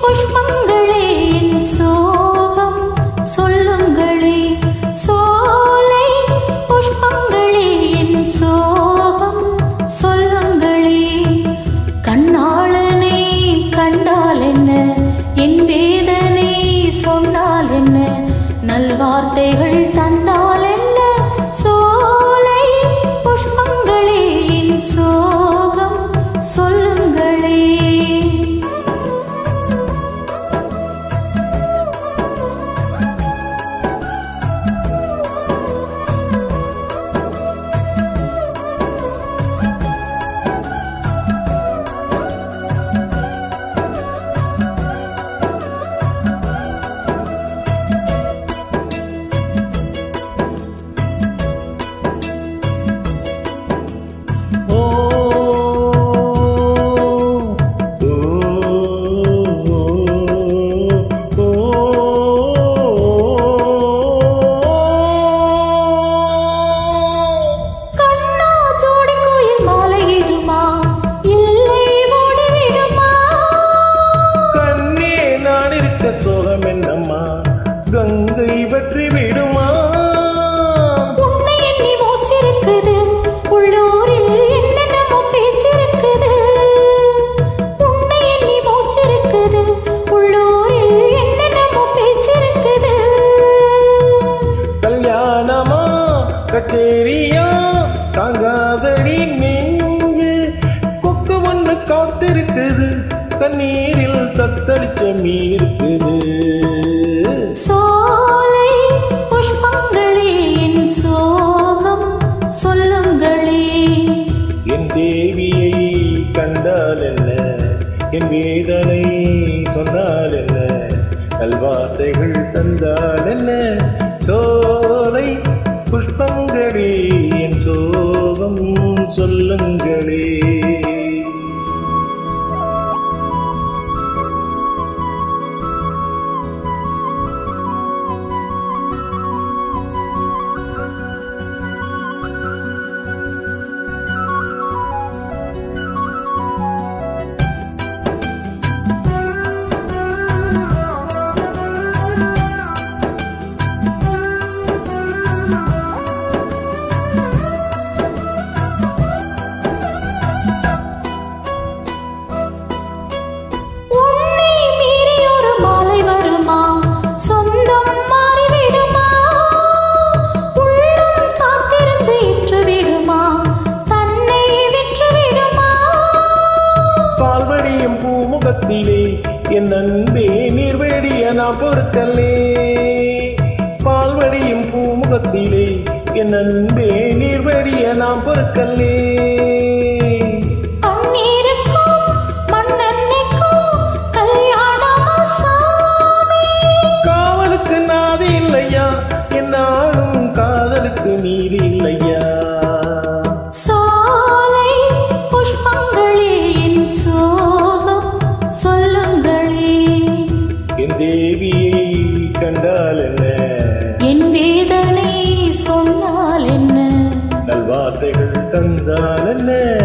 புஷ்பங்களே என் சோகம் சொல்லுங்களே, சோலை புஷ்பங்களே என் சோகம் சொல்லுங்களே. கண்ணாளனை கண்டால் என்ன, என் வேதனை சொன்னால் என்ன, நல்வார்த்தைகள் தந்தால் என்ன, சோலை புஷ்பங்களே என் சோகம் சொல்லுங்களே. சோகம் என்னம்மா கங்கை பற்றி விடுமா, உன்னை எண்ணி மூச்சிருக்குது உள்ளூரில் என்னென்னமோ பேச்சிருக்குது, உன்னை எண்ணி மூச்சிருக்குது உள்ளூரில் என்னென்னமோ பேச்சிருக்குது. கல்யாணமா கச்சேரியா தாங்காதடி நெஞ்சு, கொக்கு ஒன்று காத்திருக்குது கண்ணீரில் தத்தளிச்ச மீருக்குது. சோலை புஷ்பங்களே என் சோகம் சொல்லுங்களே. என் தேவியை கண்டால் என்ன, என் வேதனை சொன்னால் என்ன, நல்வார்த்தைகள் தந்தால் என்ன, சோலை புஷ்பங்களே என் சோகம் சொல்லுங்களே. பூமுகத்திலே என் அன்பே நீர்வேடிய நான் பொறுக்கலே, பால்வடியும் பூமுகத்திலே என் அன்பே நீர்வேடிய நான் பொறுக்கலே. காவலுக்கு நாதி இல்லையா, என் நாடும் காதலுக்கு நீதி இல்லையா. தேவியை கண்டால் என்ன, என் வேதனை சொன்னால் என்ன, நல்வார்த்தைகள் தந்தால் என்ன.